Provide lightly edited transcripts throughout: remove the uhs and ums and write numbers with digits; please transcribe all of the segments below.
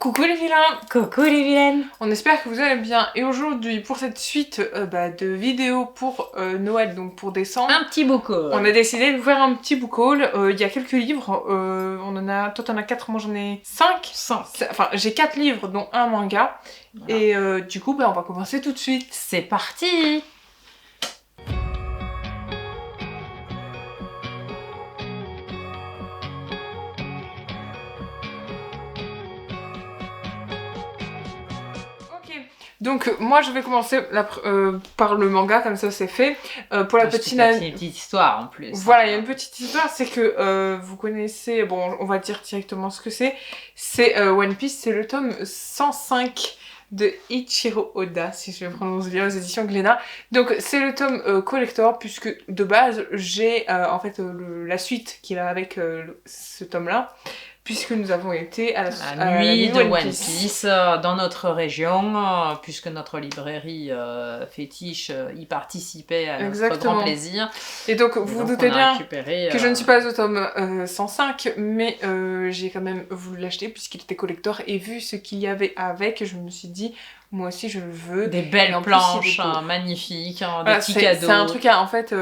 Coucou les vilains! Coucou les vilaines! On espère que vous allez bien et aujourd'hui pour cette suite de vidéos pour Noël, donc pour décembre, Un petit book haul. on a décidé de vous faire un petit book haul. Il y a quelques livres, on en a, toi t'en as 4, moi j'en ai 5. Enfin j'ai 4 livres dont un manga. Voilà. Et du coup on va commencer tout de suite. C'est parti! Donc moi je vais commencer par le manga, comme ça c'est fait. Pour la petite histoire en plus. Voilà, il y a une petite histoire, c'est que vous connaissez, bon on va dire directement ce que c'est. C'est One Piece, c'est le tome 105 de Ichiro Oda, si je prononce bien, aux éditions Glénat. Donc c'est le tome collector, puisque de base j'ai en fait la suite qui va avec ce tome-là. Puisque nous avons été à la nuit de One Piece dans notre région, puisque notre librairie fétiche y participait à notre grand plaisir. Et donc vous vous doutez bien que je ne suis pas au tome 105, mais j'ai quand même voulu l'acheter puisqu'il était collector, et vu ce qu'il y avait avec, je me suis dit moi aussi je le veux. Des belles planches, magnifiques, des petits cadeaux. C'est un truc à en fait...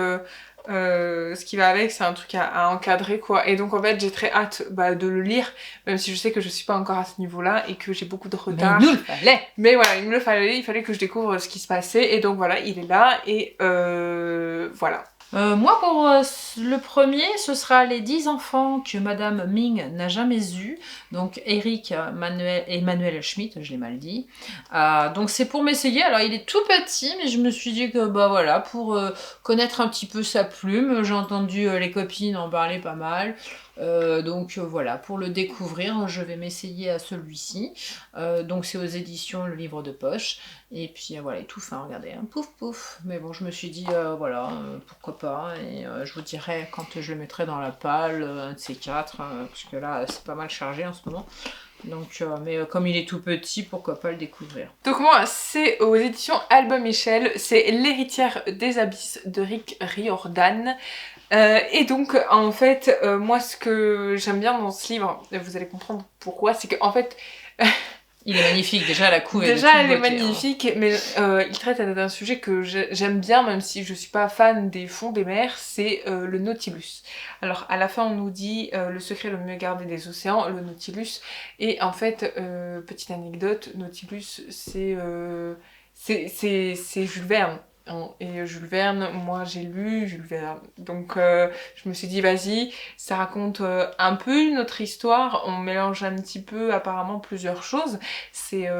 ce qui va avec, c'est un truc à encadrer quoi, et donc en fait j'ai très hâte de le lire, même si je sais que je suis pas encore à ce niveau là et que j'ai beaucoup de retard. Mais il nous le fallait. Mais voilà, il me le fallait, il fallait que je découvre ce qui se passait, et donc voilà, il est là, et voilà. Moi, pour le premier, ce sera Les 10 enfants que Madame Ming n'a jamais eus. Donc, Eric Emmanuel Schmitt, je l'ai mal dit. Donc, c'est pour m'essayer. Alors, il est tout petit, mais je me suis dit que, voilà, pour connaître un petit peu sa plume, j'ai entendu les copines en parler pas mal. Donc voilà, pour le découvrir, je vais m'essayer à celui-ci. Donc c'est aux éditions Le Livre de Poche. Et puis voilà, il est tout fin, regardez, hein, pouf pouf. Mais bon, je me suis dit, voilà, pourquoi pas. Et je vous dirai quand je le mettrai dans la palle, un de ces quatre, parce que là, c'est pas mal chargé en ce moment. Donc, mais comme il est tout petit, pourquoi pas le découvrir. Donc moi, c'est aux éditions Albin Michel, c'est L'héritière des abysses de Rick Riordan. Et donc en fait, moi ce que j'aime bien dans ce livre, vous allez comprendre pourquoi, c'est qu'en fait... il est magnifique, déjà la couverture. Déjà elle est magnifique, hein. Mais il traite d'un sujet que j'aime bien, même si je suis pas fan des fonds des mers, c'est le Nautilus. Alors à la fin on nous dit le secret le mieux gardé des océans, le Nautilus. Et en fait, petite anecdote, Nautilus c'est Jules Verne. Et Jules Verne, moi j'ai lu Jules Verne, donc je me suis dit vas-y, ça raconte un peu notre histoire, on mélange un petit peu apparemment plusieurs choses, c'est...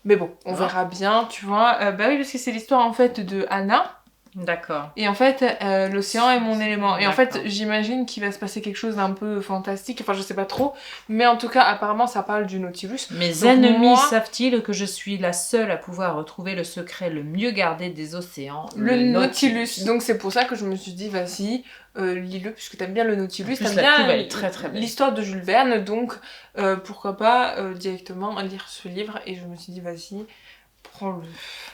Mais bon, on verra bien, tu vois. Bah oui, parce que c'est l'histoire en fait de Anna. D'accord. Et en fait, l'océan est mon élément. Et en fait, j'imagine qu'il va se passer quelque chose d'un peu fantastique. Enfin, je sais pas trop. Mais en tout cas, apparemment, ça parle du Nautilus. Mes ennemis savent-ils que je suis la seule à pouvoir retrouver le secret le mieux gardé des océans, le Nautilus. Donc c'est pour ça que je me suis dit, vas-y, lis-le, puisque t'aimes bien le Nautilus. T'aimes bien très l'histoire de Jules Verne. Donc pourquoi pas directement lire ce livre. Et je me suis dit, vas-y, prends-le.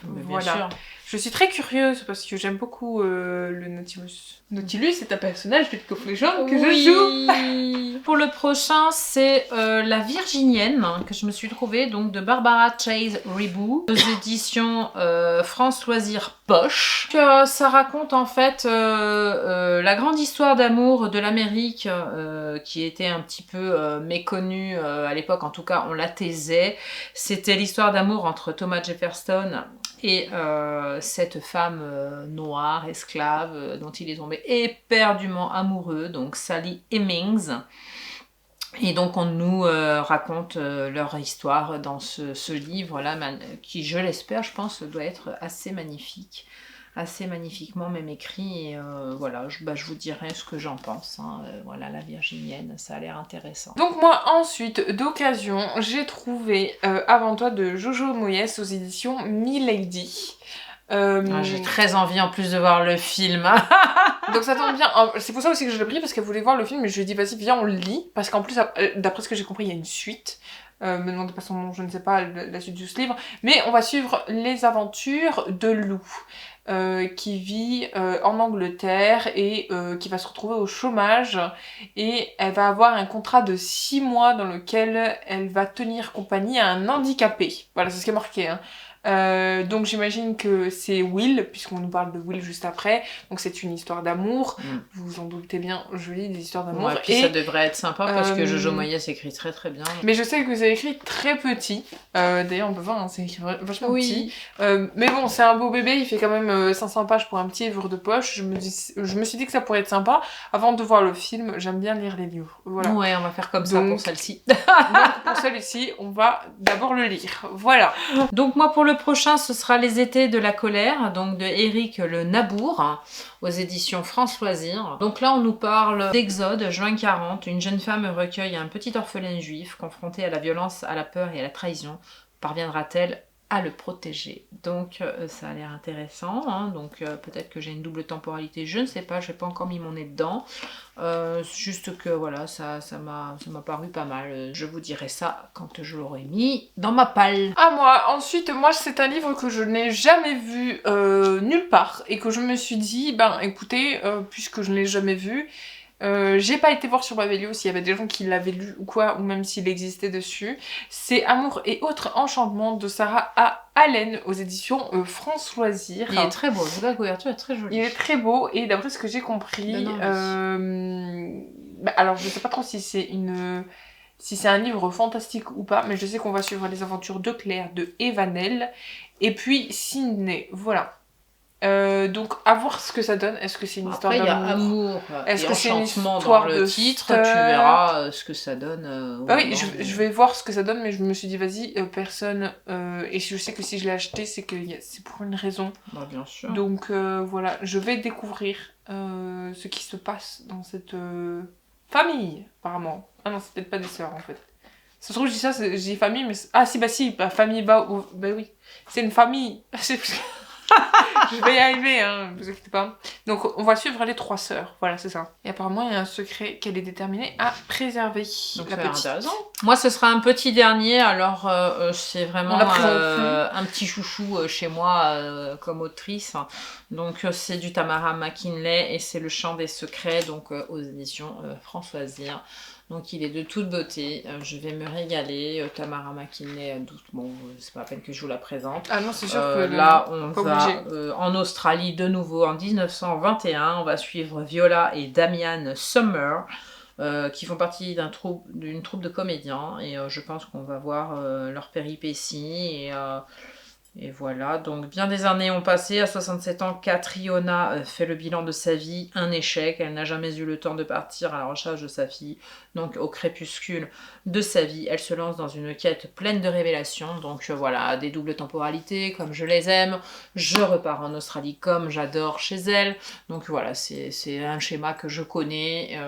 Voilà. Bien sûr. Je suis très curieuse parce que j'aime beaucoup le Nautilus. Nautilus est un personnage de League of Legends que je joue. Pour le prochain, c'est La Virginienne que je me suis trouvée, donc de Barbara Chase Ribou, aux éditions France Loisirs Poche. Ça raconte en fait la grande histoire d'amour de l'Amérique qui était un petit peu méconnue à l'époque, en tout cas on la taisait. C'était l'histoire d'amour entre Thomas Jefferson et cette femme noire, esclave, dont il est tombé éperdument amoureux, donc Sally Hemings. Et donc on nous raconte leur histoire dans ce livre-là, qui, je l'espère, je pense, doit être assez magnifique. Assez magnifiquement même écrit, et voilà, je vous dirai ce que j'en pense, hein. Voilà, La Virginienne, ça a l'air intéressant. Donc moi, ensuite, d'occasion, j'ai trouvé Avant toi de Jojo Moyes aux éditions Milady. J'ai très envie en plus de voir le film. Donc ça tombe bien, c'est pour ça aussi que je l'ai pris, parce qu'elle voulait voir le film, et je lui ai dit vas-y viens on le lit, parce qu'en plus d'après ce que j'ai compris il y a une suite. Me demandez pas son nom, je ne sais pas la suite de ce livre. Mais on va suivre les aventures de Lou. Qui vit en Angleterre et qui va se retrouver au chômage, et elle va avoir un contrat de 6 mois dans lequel elle va tenir compagnie à un handicapé. Voilà, c'est ce qui est marqué, hein. Donc j'imagine que c'est Will, puisqu'on nous parle de Will juste après, donc c'est une histoire d'amour, vous vous en doutez bien, je lis des histoires d'amour. Ouais, puis ça devrait être sympa parce que Jojo Moyes écrit très très bien. Mais je sais que vous avez écrit très petit, d'ailleurs on peut voir, hein, c'est écrit vachement petit. Mais bon, c'est un beau bébé, il fait quand même 500 pages pour un petit livre de poche, je me suis dit que ça pourrait être sympa. Avant de voir le film, j'aime bien lire les livres, voilà. Ouais, on va faire comme ça pour celle-ci. Donc pour celle-ci, on va d'abord le lire, voilà. Donc moi pour le prochain, ce sera Les étés de la colère, donc de Éric Le Nabour, aux éditions France Loisirs. Donc là, on nous parle d'Exode, juin 40. Une jeune femme recueille un petit orphelin juif confronté à la violence, à la peur et à la trahison. Parviendra-t-elle à le protéger? Donc ça a l'air intéressant, hein. Donc peut-être que j'ai une double temporalité, je ne sais pas, je n'ai pas encore mis mon nez dedans. Juste que voilà, ça m'a paru pas mal. Je vous dirai ça quand je l'aurai mis dans ma palle. Ah ensuite, moi c'est un livre que je n'ai jamais vu nulle part, et que je me suis dit, ben écoutez, puisque je ne l'ai jamais vu, j'ai pas été voir sur Babelio s'il y avait des gens qui l'avaient lu ou quoi, ou même s'il existait dessus. C'est Amour et autres enchantements de Sarah A. Allen aux éditions France Loisirs. Il est très beau, la couverture est très jolie. Il est très beau, et d'après ce que j'ai compris, alors je sais pas trop si c'est un livre fantastique ou pas, mais je sais qu'on va suivre les aventures de Claire, de Evanel, et puis Sydney, voilà. Donc à voir ce que ça donne. Est-ce que c'est une histoire d'amour? Après il y a amour Est-ce et que c'est une enchantement histoire dans le titre, tu verras ce que ça donne. Bah oui, je vais voir ce que ça donne, mais je me suis dit vas-y, personne, et je sais que si je l'ai acheté, c'est pour une raison. Bah bien sûr. Donc voilà, je vais découvrir ce qui se passe dans cette famille, apparemment. Ah non, c'est peut-être pas des sœurs en fait. Ça se trouve, je dis ça, je dis famille, mais... Ah si, famille, bah oui. C'est une famille. Je vais y arriver, hein, ne vous inquiétez pas. Donc on va suivre les 3 sœurs, voilà, c'est ça. Et apparemment il y a un secret qu'elle est déterminée à préserver. Donc la petite. Intéressant. Moi ce sera un petit dernier, alors c'est vraiment un petit chouchou chez moi comme autrice. Donc c'est du Tamara McKinley et c'est Le Chant des secrets, donc aux éditions France Loisirs. Donc il est de toute beauté, je vais me régaler. Tamara McKinley, bon, c'est pas la peine que je vous la présente. Ah non, c'est sûr que là on va en Australie de nouveau en 1921. On va suivre Viola et Damian Summer, qui font partie d'une troupe de comédiens, et je pense qu'on va voir leurs péripéties, et voilà. Donc bien des années ont passé. À 67 ans, Catriona fait le bilan de sa vie, un échec. Elle n'a jamais eu le temps de partir à la recherche de sa fille. Donc au crépuscule de sa vie, elle se lance dans une quête pleine de révélations. Donc voilà, des doubles temporalités comme je les aime. Je repars en Australie comme j'adore chez elle. Donc voilà, c'est un schéma que je connais.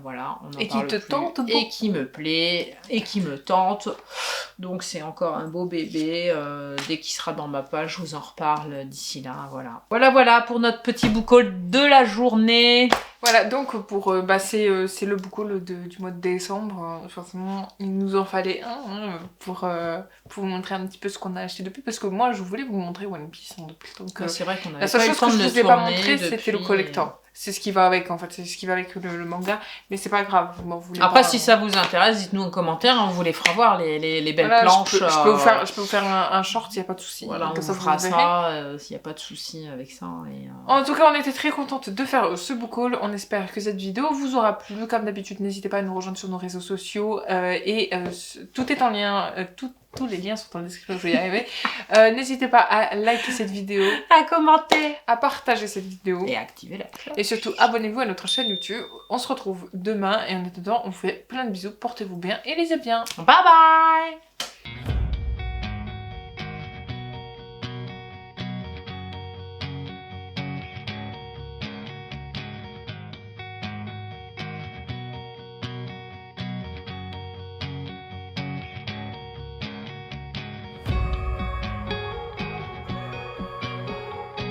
Voilà, on en et qui te tente beaucoup. Et qui me plaît, et qui me tente. Donc c'est encore un beau bébé. Dès qu'il sera dans ma page, je vous en reparle d'ici là. Voilà pour notre petit book haul de la journée. Voilà, donc pour c'est le book haul du mois de décembre. Forcément, il nous en fallait un pour vous montrer un petit peu ce qu'on a acheté depuis, parce que moi je voulais vous montrer One Piece depuis le temps. C'est vrai qu'on avait la seule pas eu chose le temps que de je le vous ai pas tourner montré, c'était le collector. C'est ce qui va avec, en fait, c'est ce qui va avec le manga, mais c'est pas grave. Après, si ça vous intéresse, dites-nous en commentaire, on vous les fera voir, les belles planches. Je peux vous faire un short, il n'y a pas de souci. Voilà, on vous fera ça, s'il n'y a pas de souci avec ça. En tout cas, on était très contente de faire ce book haul. On espère que cette vidéo vous aura plu. Comme d'habitude, n'hésitez pas à nous rejoindre sur nos réseaux sociaux, tout est en lien, tous les liens sont en description, je vais y arriver. N'hésitez pas à liker cette vidéo, à commenter, à partager cette vidéo et à activer la cloche. Et surtout, abonnez-vous à notre chaîne YouTube. On se retrouve demain, et en attendant, on vous fait plein de bisous. Portez-vous bien et lisez bien. Bye bye.